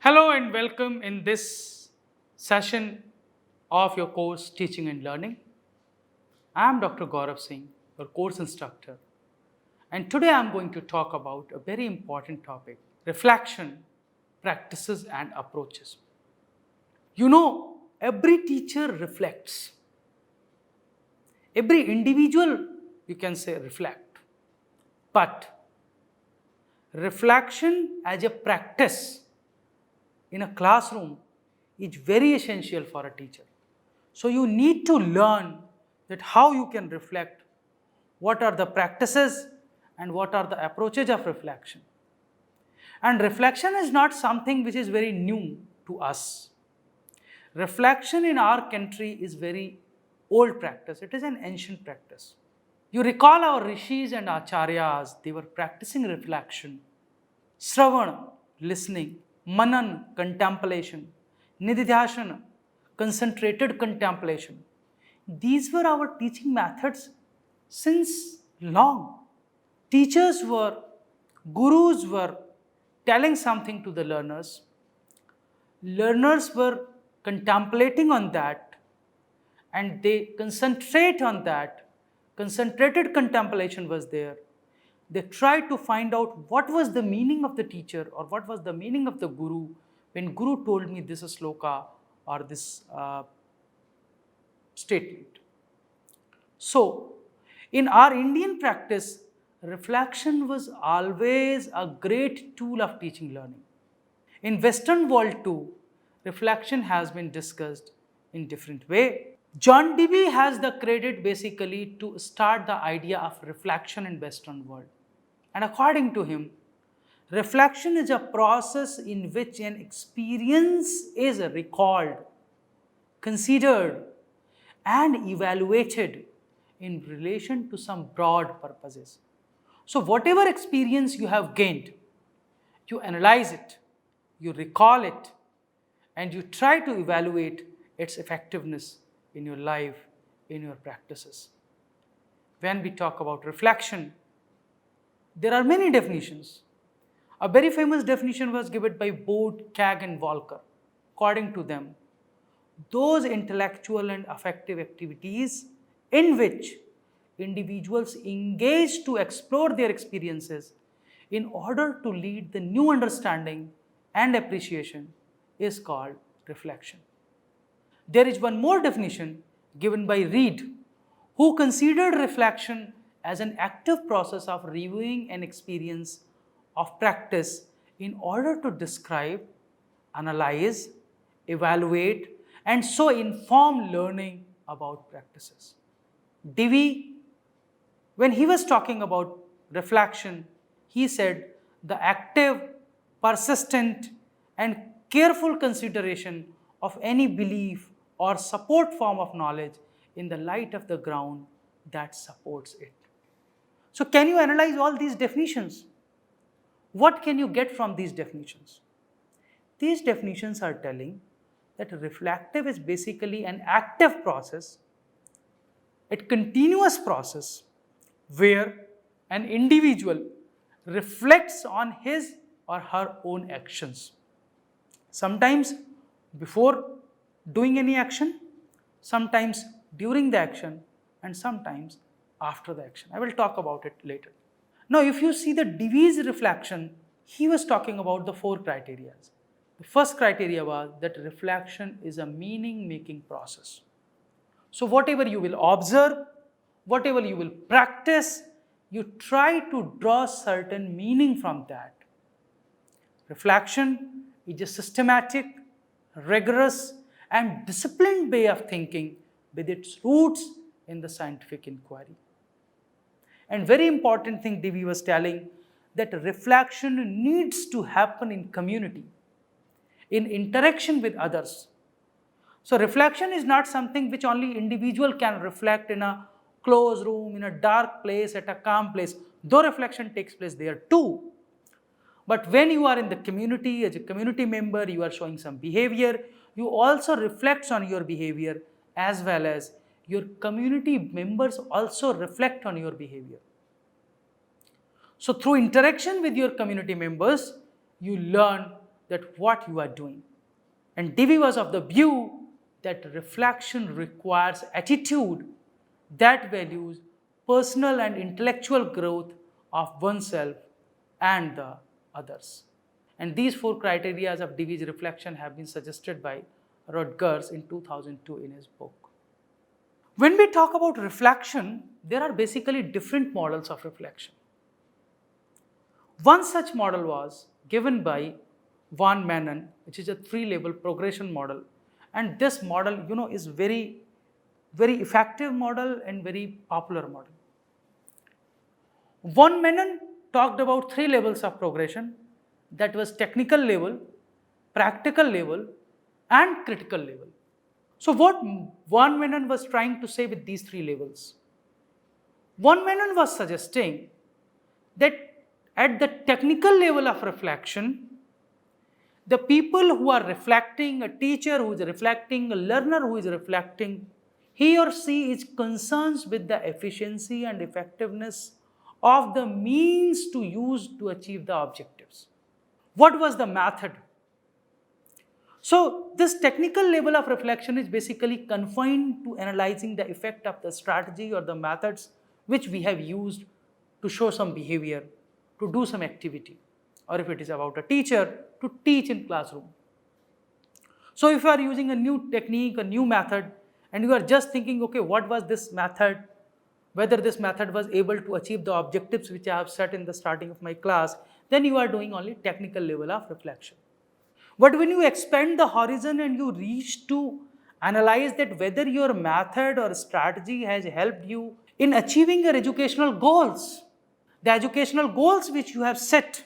Hello and welcome in this session of your course Teaching and Learning. I am Dr. Gaurav Singh, your course instructor, and today I am going to talk about a very important topic: reflection, practices, and approaches. Every teacher reflects, every individual, you can say, reflect, but reflection as a practice in a classroom is very essential for a teacher. So you need to learn that how you can reflect, what are the practices and what are the approaches of reflection. And reflection is not something which is very new to us. Reflection in our country is very old practice. It is an ancient practice. You recall our rishis and acharyas, they were practicing reflection. Sravana, listening, manan, contemplation, nididhyasana, concentrated contemplation. These were our teaching methods since long. Teachers were, gurus were telling something to the learners. Learners were contemplating on that and they concentrate on that. Concentrated contemplation was there. They tried to find out what was the meaning of the teacher or what was the meaning of the guru when guru told me this sloka or this statement. So, in our Indian practice, reflection was always a great tool of teaching learning. In Western world too, reflection has been discussed in different way. John Dewey has the credit basically to start the idea of reflection in Western world. And according to him, reflection is a process in which an experience is recalled, considered, and evaluated in relation to some broad purposes. So, whatever experience you have gained, you analyze it, you recall it, and you try to evaluate its effectiveness in your life, in your practices. When we talk about reflection, there are many definitions. A very famous definition was given by Bode, Kag, and Walker. According to them, those intellectual and affective activities in which individuals engage to explore their experiences in order to lead the new understanding and appreciation is called reflection. There is one more definition given by Reid, who considered reflection as an active process of reviewing an experience of practice in order to describe, analyze, evaluate, and so inform learning about practices. Dewey, when he was talking about reflection, he said the active, persistent, and careful consideration of any belief or support form of knowledge in the light of the ground that supports it. So, can you analyze all these definitions? What can you get from these definitions? These definitions are telling that reflective is basically an active process, a continuous process where an individual reflects on his or her own actions. Sometimes before doing any action, sometimes during the action, and sometimes after the action. I will talk about it later. Now, if you see the Dewey's reflection, he was talking about the 4 criteria. The first criteria was that reflection is a meaning-making process. So, whatever you will observe, whatever you will practice, you try to draw certain meaning from that. Reflection is a systematic, rigorous, and disciplined way of thinking with its roots in the scientific inquiry. And very important thing Dewey was telling, that reflection needs to happen in community, in interaction with others. So reflection is not something which only individual can reflect in a closed room, in a dark place, at a calm place, though reflection takes place there too. But when you are in the community, as a community member, you are showing some behavior, you also reflect on your behavior, as well as your community members also reflect on your behavior. So through interaction with your community members, you learn that what you are doing. And Dewey was of the view that reflection requires attitude that values personal and intellectual growth of oneself and the others. And these four criteria of Dewey's reflection have been suggested by Rutgers in 2002 in his book. When we talk about reflection, there are basically different models of reflection. One such model was given by von Manen, which is a three-level progression model. And this model, is very effective model and very popular model. Von Manen talked about three levels of progression, that was technical level, practical level, and critical level. So what von Manen was trying to say with these three levels? Von Manen was suggesting that at the technical level of reflection, the people who are reflecting, a teacher who is reflecting, a learner who is reflecting, he or she is concerned with the efficiency and effectiveness of the means to use to achieve the objectives. What was the method? So this technical level of reflection is basically confined to analyzing the effect of the strategy or the methods which we have used to show some behavior, to do some activity, or if it is about a teacher, to teach in classroom. So if you are using a new technique, a new method, and you are just thinking, okay, what was this method, whether this method was able to achieve the objectives which I have set in the starting of my class, then you are doing only technical level of reflection. But when you expand the horizon and you reach to analyze that whether your method or strategy has helped you in achieving your educational goals, the educational goals which you have set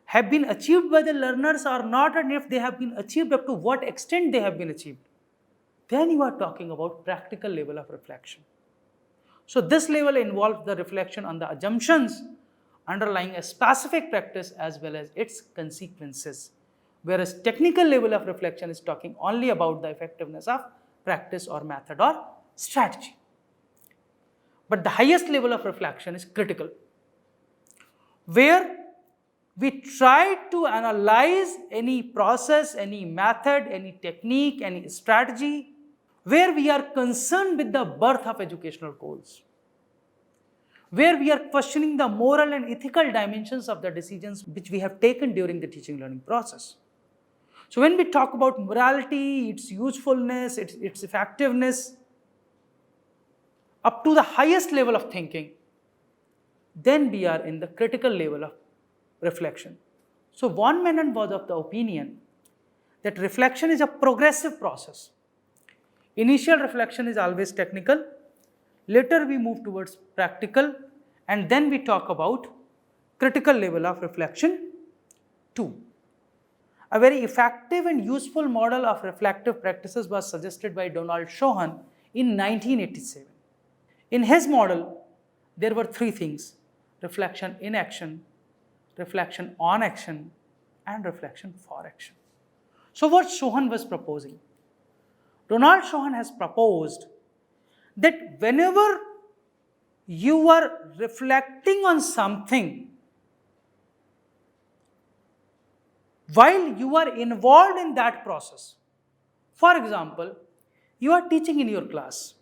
have been achieved by the learners or not, and if they have been achieved, up to what extent they have been achieved, then you are talking about practical level of reflection. So this level involves the reflection on the assumptions underlying a specific practice as well as its consequences, whereas technical level of reflection is talking only about the effectiveness of practice or method or strategy. But the highest level of reflection is critical, where we try to analyze any process, any method, any technique, any strategy, where we are concerned with the birth of educational goals, where we are questioning the moral and ethical dimensions of the decisions which we have taken during the teaching learning process. So when we talk about morality, its usefulness, its effectiveness, up to the highest level of thinking, then we are in the critical level of reflection. So von Manen was of the opinion that reflection is a progressive process. Initial reflection is always technical, later we move towards practical, and then we talk about critical level of reflection 2. A very effective and useful model of reflective practices was suggested by Donald Schoen in 1987. In his model, there were three things: reflection in action, reflection on action, and reflection for action. So what Schoen was proposing? Donald Schoen has proposed that whenever you are reflecting on something, while you are involved in that process, for example, you are teaching in your class,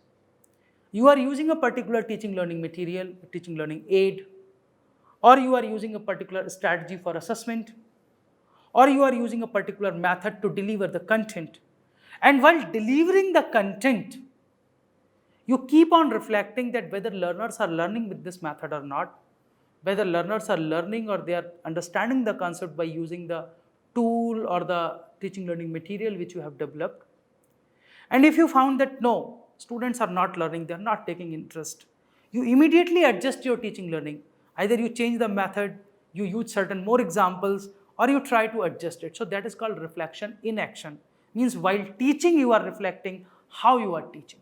you are using a particular teaching learning material, teaching learning aid, or you are using a particular strategy for assessment, or you are using a particular method to deliver the content. And while delivering the content, you keep on reflecting that whether learners are learning with this method or not, whether learners are learning or they are understanding the concept by using the tool or the teaching learning material which you have developed. And if you found that no, students are not learning, they are not taking interest, you immediately adjust your teaching learning. Either you change the method, you use certain more examples, or you try to adjust it. So that is called reflection in action. Means while teaching, you are reflecting how you are teaching.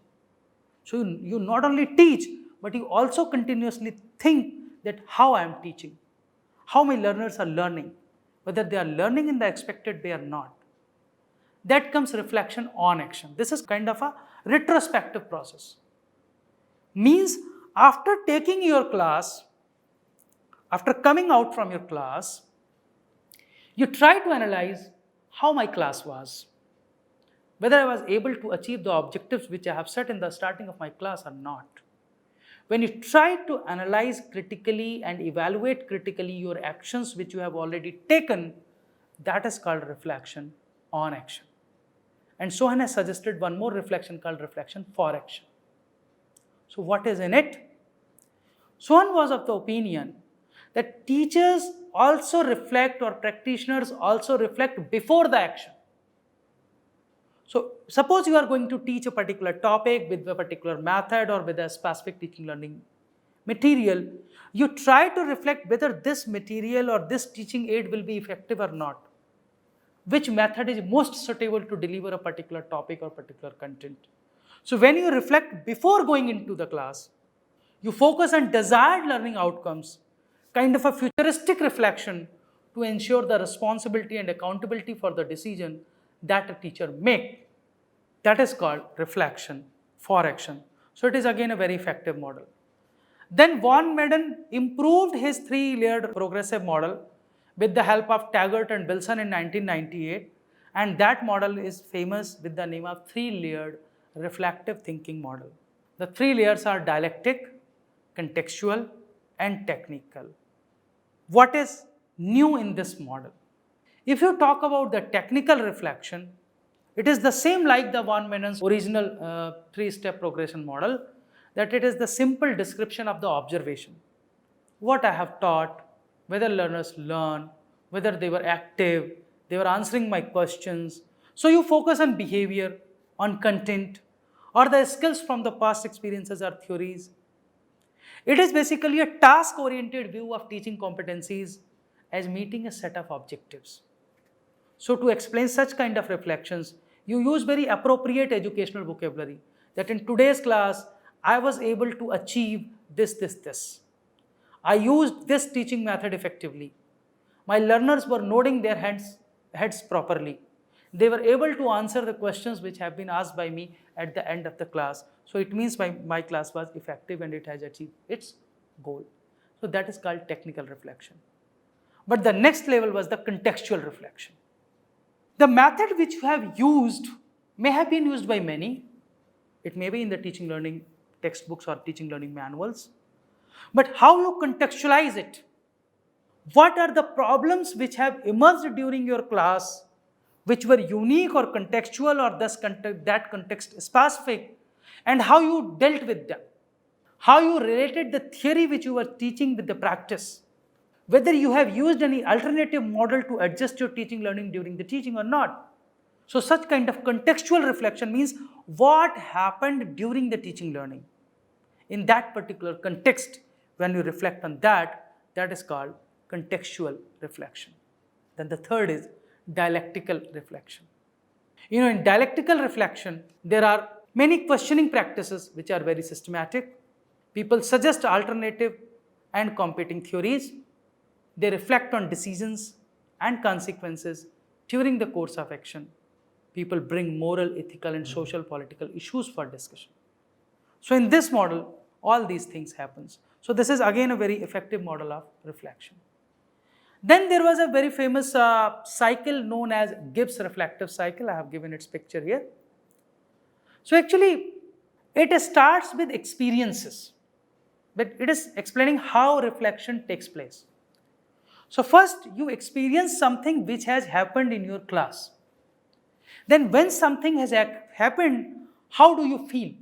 So you not only teach, but you also continuously think that how I am teaching, how my learners are learning, whether they are learning in the expected way or not. That comes reflection on action. This is kind of a retrospective process. Means after taking your class, after coming out from your class, you try to analyze how my class was, whether I was able to achieve the objectives which I have set in the starting of my class or not. When you try to analyze critically and evaluate critically your actions which you have already taken, that is called reflection on action. And Sohan has suggested one more reflection called reflection for action. So what is in it? Sohan was of the opinion that teachers also reflect, or practitioners also reflect before the action. So suppose you are going to teach a particular topic with a particular method or with a specific teaching learning material, you try to reflect whether this material or this teaching aid will be effective or not. Which method is most suitable to deliver a particular topic or particular content. So when you reflect before going into the class, you focus on desired learning outcomes, kind of a futuristic reflection to ensure the responsibility and accountability for the decision that a teacher make. That is called reflection for action. So it is again a very effective model. Then Von Meeden improved his 3-layered progressive model with the help of Taggart and Bilson in 1998, and that model is famous with the name of 3-layered reflective thinking model. The 3 layers are dialectic, contextual, and technical. What is new in this model? If you talk about the technical reflection, it is the same like the Von Meeden's original 3-step progression model, that it is the simple description of the observation. What I have taught, whether learners learn, whether they were active, they were answering my questions. So you focus on behavior, on content, or the skills from the past experiences or theories. It is basically a task-oriented view of teaching competencies as meeting a set of objectives. So to explain such kind of reflections, you use very appropriate educational vocabulary, that in today's class, I was able to achieve this. I used this teaching method effectively. My learners were nodding their heads properly. They were able to answer the questions which have been asked by me at the end of the class. So it means my class was effective and it has achieved its goal. So that is called technical reflection. But the next level was the contextual reflection. The method which you have used may have been used by many. It may be in the teaching learning textbooks or teaching learning manuals. But how you contextualize it? What are the problems which have emerged during your class, which were unique or contextual or thus that context specific, and how you dealt with them? How you related the theory which you were teaching with the practice? Whether you have used any alternative model to adjust your teaching learning during the teaching or not. So such kind of contextual reflection means what happened during the teaching learning. In that particular context, when you reflect on that, that is called contextual reflection. Then the third is dialectical reflection. In dialectical reflection, there are many questioning practices which are very systematic. People suggest alternative and competing theories. They reflect on decisions and consequences during the course of action. People bring moral, ethical, and social political issues for discussion. So in this model, all these things happens. So this is again a very effective model of reflection. Then there was a very famous cycle known as Gibbs reflective cycle. I have given its picture here. So actually, it starts with experiences, but it is explaining how reflection takes place. So first, you experience something which has happened in your class. Then when something has happened, how do you feel?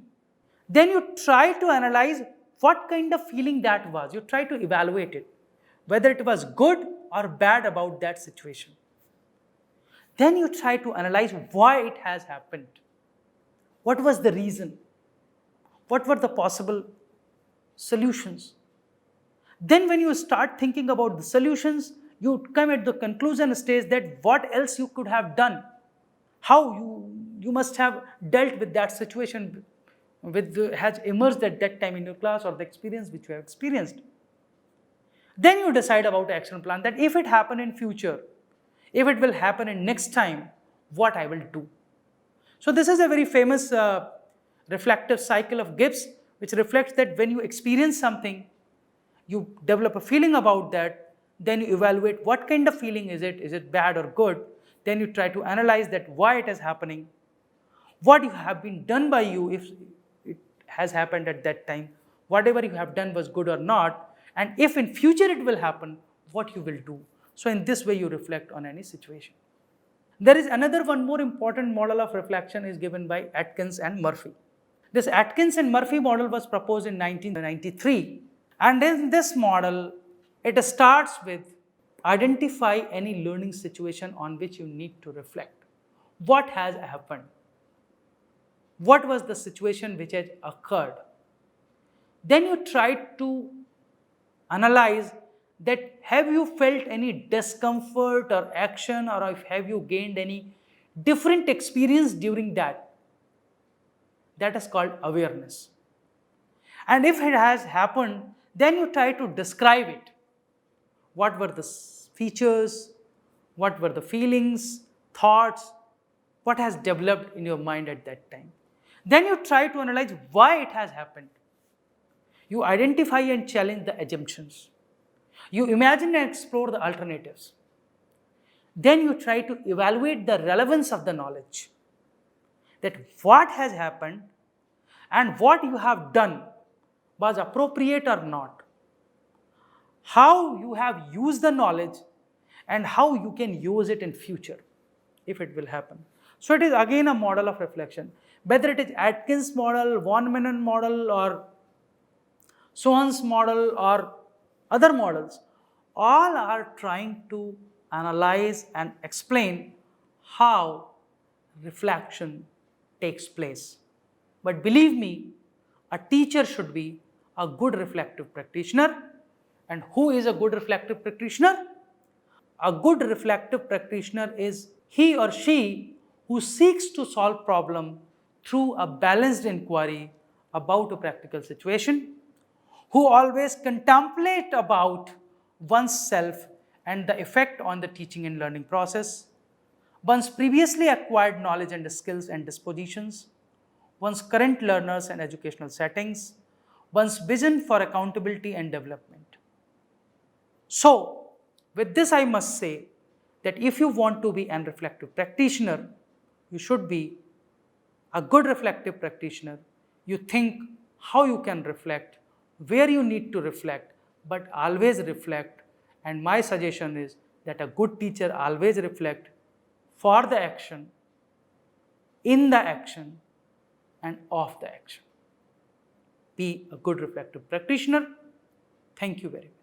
Then you try to analyze what kind of feeling that was. You try to evaluate it, whether it was good or bad about that situation. Then you try to analyze why it has happened. What was the reason? What were the possible solutions? Then when you start thinking about the solutions, you come at the conclusion stage that what else you could have done, how you must have dealt with that situation has emerged at that time in your class or the experience which you have experienced. Then you decide about action plan, that if it happen in future, if it will happen in next time, what I will do. So this is a very famous reflective cycle of Gibbs, which reflects that when you experience something, you develop a feeling about that, then you evaluate what kind of feeling is it bad or good, Then you try to analyze that why it is happening, what you have been done by you if it has happened at that time, whatever you have done was good or not, and if in future it will happen, what you will do. So in this way you reflect on any situation. There is another one more important model of reflection is given by Atkins and Murphy. This Atkins and Murphy model was proposed in 1993, and in this model it starts with identify any learning situation on which you need to reflect. What has happened? What was the situation which had occurred? Then you try to analyze that have you felt any discomfort or action, or have you gained any different experience during that. That is called awareness. And if it has happened, then you try to describe it. What were the features? What were the feelings, thoughts? What has developed in your mind at that time? Then you try to analyze why it has happened. You identify and challenge the assumptions. You imagine and explore the alternatives. Then you try to evaluate the relevance of the knowledge. That what has happened and what you have done was appropriate or not. How you have used the knowledge and how you can use it in future if it will happen. So it is again a model of reflection. Whether it is Atkins model, von Neumann model, or Swan's model, or other models, all are trying to analyze and explain how reflection takes place. But believe me, a teacher should be a good reflective practitioner. And who is a good reflective practitioner? A good reflective practitioner is he or she who seeks to solve problem through a balanced inquiry about a practical situation, who always contemplate about oneself and the effect on the teaching and learning process, one's previously acquired knowledge and skills and dispositions, one's current learners and educational settings, one's vision for accountability and development. So, with this I must say that if you want to be an reflective practitioner, you should be a good reflective practitioner. You think how you can reflect, where you need to reflect, but always reflect. And my suggestion is that a good teacher always reflect for the action, in the action, and of the action. Be a good reflective practitioner. Thank you very much.